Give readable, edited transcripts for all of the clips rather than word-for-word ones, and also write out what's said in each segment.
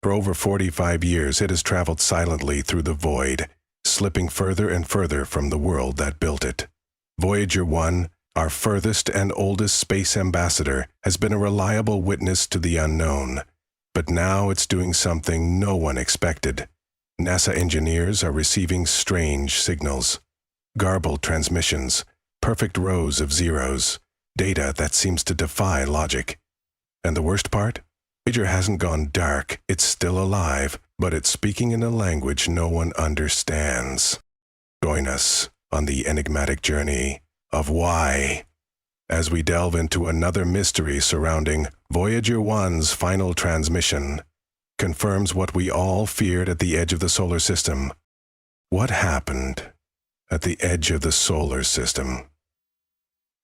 For over 45 years, it has traveled silently through the void, slipping further and further from the world that built it. Voyager 1, our furthest and oldest space ambassador, has been a reliable witness to the unknown. But now it's doing something no one expected. NASA engineers are receiving strange signals. Garbled transmissions, perfect rows of zeros, data that seems to defy logic. And the worst part? Voyager hasn't gone dark, it's still alive, but it's speaking in a language no one understands. Join us on the enigmatic journey of why, as we delve into another mystery surrounding Voyager 1's final transmission, confirms what we all feared at the edge of the solar system. What happened at the edge of the solar system?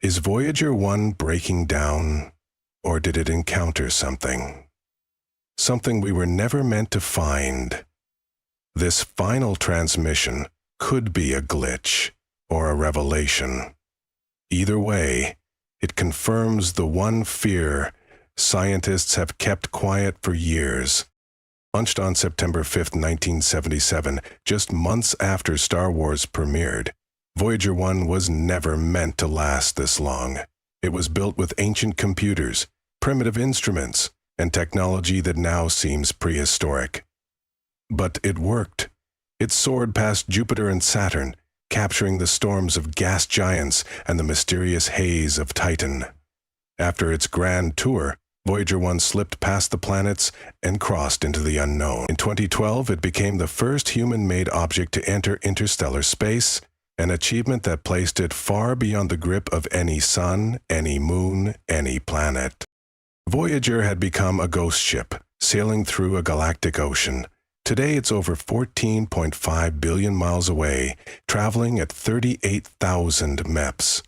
Is Voyager 1 breaking down, or did it encounter something? Something we were never meant to find. This final transmission could be a glitch or a revelation. Either way, it confirms the one fear scientists have kept quiet for years. Launched on September 5, 1977, just months after Star Wars premiered, Voyager 1 was never meant to last this long. It was built with ancient computers, primitive instruments, and technology that now seems prehistoric. But it worked. It soared past Jupiter and Saturn, capturing the storms of gas giants and the mysterious haze of Titan. After its grand tour, Voyager 1 slipped past the planets and crossed into the unknown. In 2012, it became the first human-made object to enter interstellar space, an achievement that placed it far beyond the grip of any sun, any moon, any planet. Voyager had become a ghost ship, sailing through a galactic ocean. Today it's over 14.5 billion miles away, traveling at 38,000 MEPs.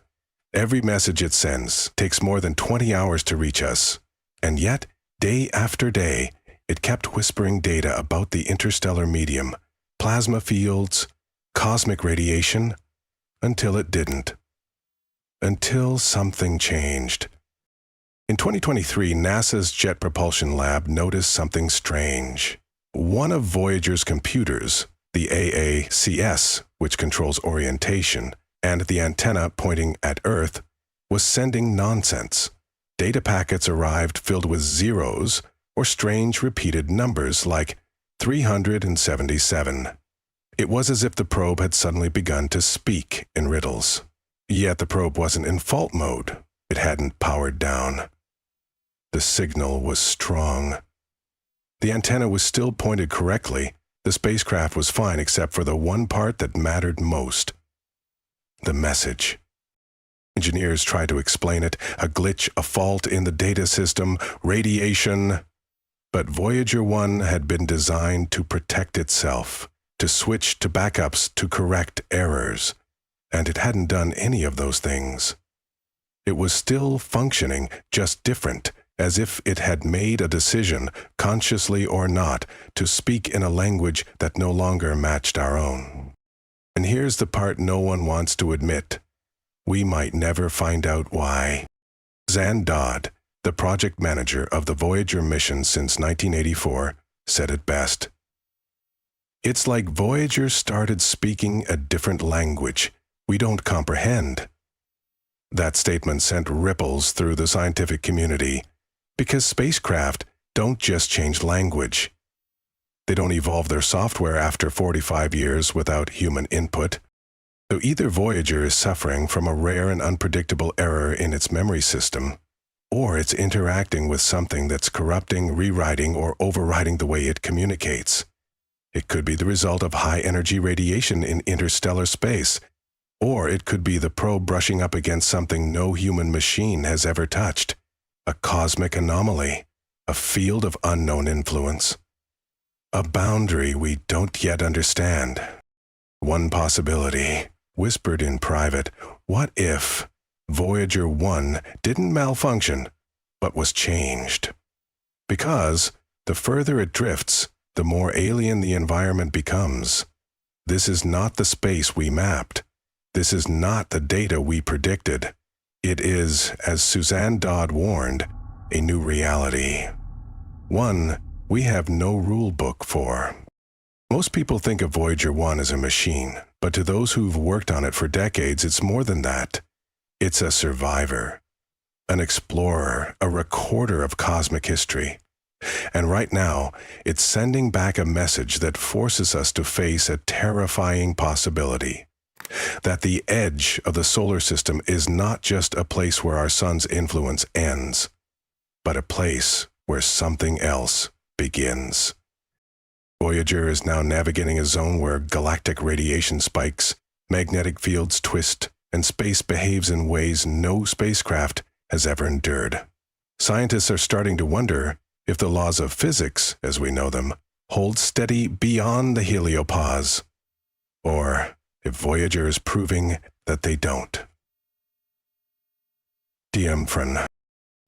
Every message it sends takes more than 20 hours to reach us. And yet, day after day, it kept whispering data about the interstellar medium, plasma fields, cosmic radiation, until it didn't. Until something changed. In 2023, NASA's Jet Propulsion Lab noticed something strange. One of Voyager's computers, the AACS, which controls orientation, and the antenna pointing at Earth, was sending nonsense. Data packets arrived filled with zeros or strange repeated numbers like 377. It was as if the probe had suddenly begun to speak in riddles. Yet the probe wasn't in fault mode. It hadn't powered down. The signal was strong. The antenna was still pointed correctly. The spacecraft was fine except for the one part that mattered most. The message. Engineers tried to explain it, a glitch, a fault in the data system, radiation. But Voyager 1 had been designed to protect itself, to switch to backups, to correct errors. And it hadn't done any of those things. It was still functioning, just different, as if it had made a decision, consciously or not, to speak in a language that no longer matched our own. And here's the part no one wants to admit. We might never find out why. Suzanne Dodd, the project manager of the Voyager mission since 1984, said it best. It's like Voyager started speaking a different language we don't comprehend. That statement sent ripples through the scientific community, because spacecraft don't just change language. They don't evolve their software after 45 years without human input. So either Voyager is suffering from a rare and unpredictable error in its memory system, or it's interacting with something that's corrupting, rewriting, or overriding the way it communicates. It could be the result of high-energy radiation in interstellar space, or it could be the probe brushing up against something no human machine has ever touched. A cosmic anomaly, a field of unknown influence, a boundary we don't yet understand. One possibility, whispered in private, what if Voyager 1 didn't malfunction, but was changed? Because the further it drifts, the more alien the environment becomes. This is not the space we mapped. This is not the data we predicted. It is, as Suzanne Dodd warned, a new reality. One we have no rule book for. Most people think of Voyager 1 as a machine, but to those who've worked on it for decades, it's more than that. It's a survivor, an explorer, a recorder of cosmic history. And right now, it's sending back a message that forces us to face a terrifying possibility. That the edge of the solar system is not just a place where our sun's influence ends, but a place where something else begins. Voyager is now navigating a zone where galactic radiation spikes, magnetic fields twist, and space behaves in ways no spacecraft has ever endured. Scientists are starting to wonder if the laws of physics, as we know them, hold steady beyond the heliopause, or if Voyager is proving that they don't. Diemphron.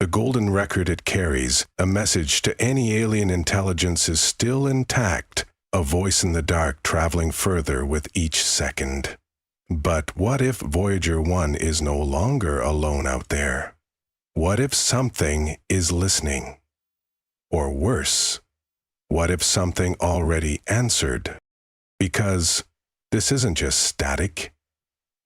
The golden record it carries, a message to any alien intelligence, is still intact, a voice in the dark traveling further with each second. But what if Voyager 1 is no longer alone out there? What if something is listening? Or worse, what if something already answered? Because this isn't just static.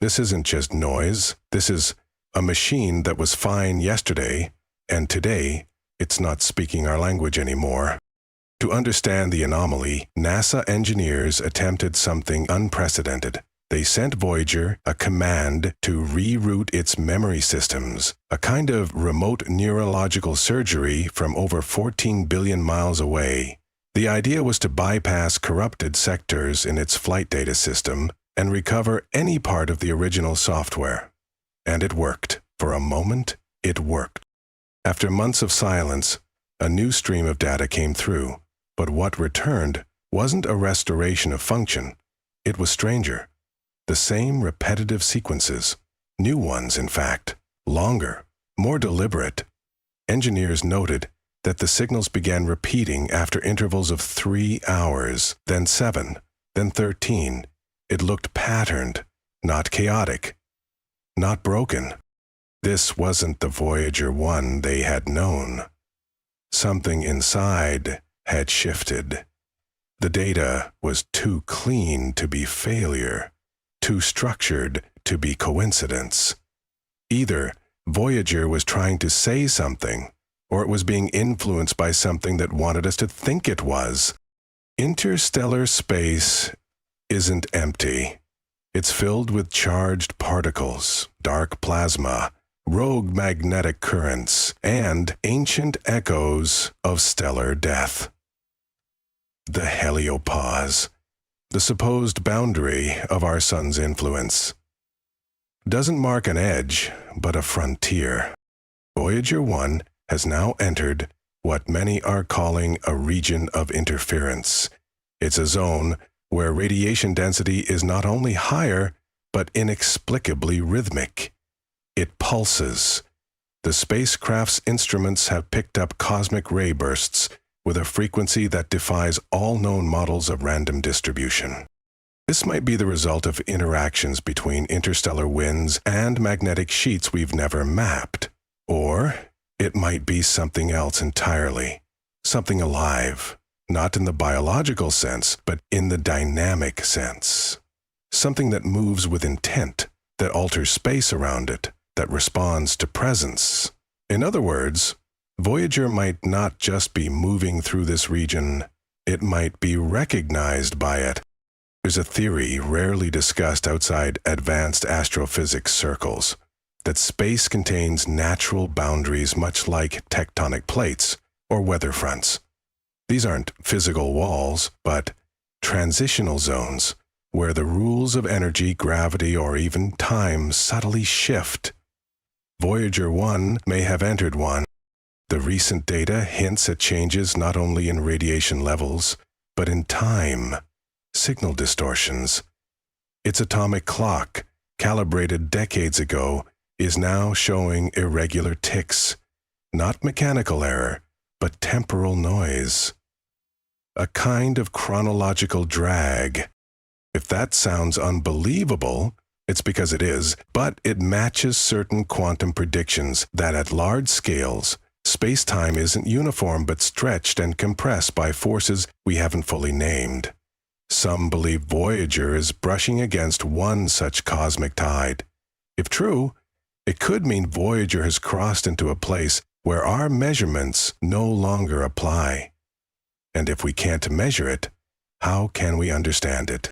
This isn't just noise. This is a machine that was fine yesterday, and today it's not speaking our language anymore. To understand the anomaly, NASA engineers attempted something unprecedented. They sent Voyager a command to reroute its memory systems, a kind of remote neurological surgery from over 14 billion miles away. The idea was to bypass corrupted sectors in its flight data system and recover any part of the original software. And it worked. For a moment, it worked. After months of silence, a new stream of data came through, but what returned wasn't a restoration of function. It was stranger. The same repetitive sequences, new ones in fact, longer, more deliberate. Engineers noted that the signals began repeating after intervals of 3 hours, then 7, then 13. It looked patterned, not chaotic, not broken. This wasn't the Voyager 1 they had known. Something inside had shifted. The data was too clean to be failure, too structured to be coincidence. Either Voyager was trying to say something, or it was being influenced by something that wanted us to think it was. Interstellar space isn't empty. It's filled with charged particles, dark plasma, rogue magnetic currents, and ancient echoes of stellar death. The heliopause, the supposed boundary of our sun's influence, doesn't mark an edge, but a frontier. Voyager 1 has now entered what many are calling a region of interference. It's a zone where radiation density is not only higher, but inexplicably rhythmic. It pulses. The spacecraft's instruments have picked up cosmic ray bursts with a frequency that defies all known models of random distribution. This might be the result of interactions between interstellar winds and magnetic sheets we've never mapped. Or it might be something else entirely, something alive, not in the biological sense, but in the dynamic sense. Something that moves with intent, that alters space around it, that responds to presence. In other words, Voyager might not just be moving through this region, it might be recognized by it. There's a theory rarely discussed outside advanced astrophysics circles, that space contains natural boundaries much like tectonic plates or weather fronts. These aren't physical walls, but transitional zones where the rules of energy, gravity, or even time subtly shift. Voyager 1 may have entered one. The recent data hints at changes not only in radiation levels, but in time, signal distortions. Its atomic clock, calibrated decades ago, is now showing irregular ticks, not mechanical error, but temporal noise. A kind of chronological drag. If that sounds unbelievable, it's because it is, but it matches certain quantum predictions that at large scales, Space-time isn't uniform but stretched and compressed by forces we haven't fully named. Some believe Voyager is brushing against one such cosmic tide. If true, it could mean Voyager has crossed into a place where our measurements no longer apply. And if we can't measure it, how can we understand it?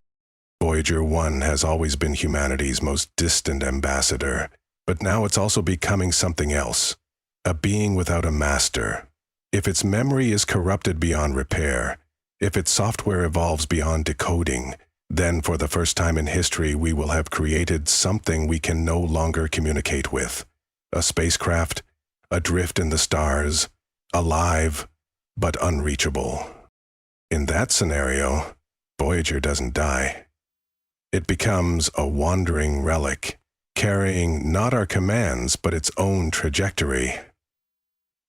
Voyager 1 has always been humanity's most distant ambassador, but now it's also becoming something else, a being without a master. If its memory is corrupted beyond repair, if its software evolves beyond decoding, then for the first time in history we will have created something we can no longer communicate with. A spacecraft, adrift in the stars, alive, but unreachable. In that scenario, Voyager doesn't die. It becomes a wandering relic, carrying not our commands but its own trajectory.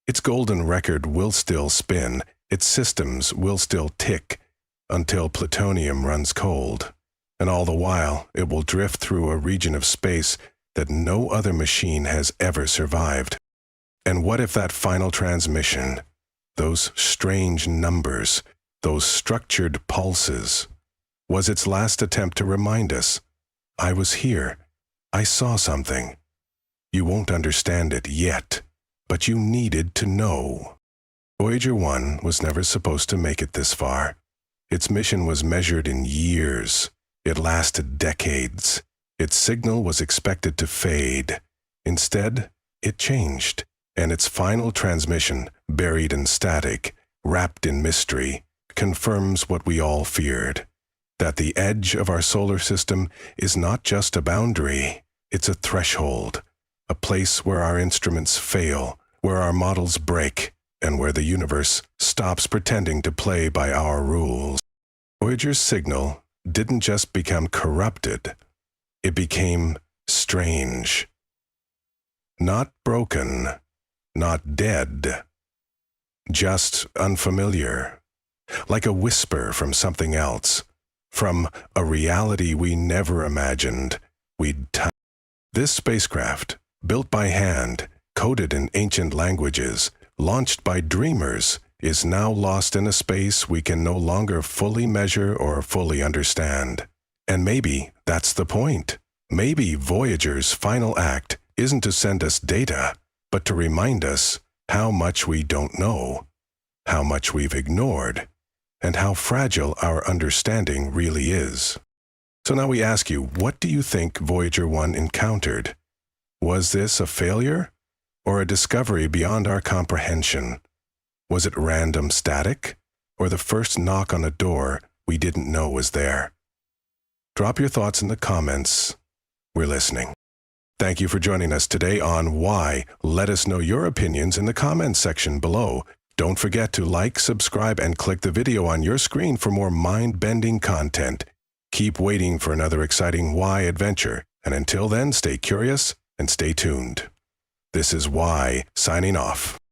Its golden record will still spin, its systems will still tick, until plutonium runs cold, and all the while it will drift through a region of space that no other machine has ever survived. And what if that final transmission, those strange numbers, those structured pulses, was its last attempt to remind us, I was here, I saw something. You won't understand it yet, but you needed to know. Voyager 1 was never supposed to make it this far. Its mission was measured in years. It lasted decades. Its signal was expected to fade. Instead, it changed, and its final transmission, buried in static, wrapped in mystery, confirms what we all feared, that the edge of our solar system is not just a boundary, it's a threshold, a place where our instruments fail, where our models break, and where the universe stops pretending to play by our rules. Voyager's signal didn't just become corrupted, it became strange. Not broken, not dead, just unfamiliar, like a whisper from something else, from a reality we never imagined we'd touch. This spacecraft, built by hand, coded in ancient languages, launched by dreamers, is now lost in a space we can no longer fully measure or fully understand. And maybe that's the point. Maybe Voyager's final act isn't to send us data, but to remind us how much we don't know, how much we've ignored, and how fragile our understanding really is. So now we ask you, what do you think Voyager 1 encountered? Was this a failure or a discovery beyond our comprehension? Was it random static or the first knock on a door we didn't know was there? Drop your thoughts in the comments. We're listening. Thank you for joining us today on Why. Let us know your opinions in the comments section below. Don't forget to like, subscribe, and click the video on your screen for more mind-bending content. Keep waiting for another exciting Why adventure, and until then, stay curious and stay tuned. This is Why, signing off.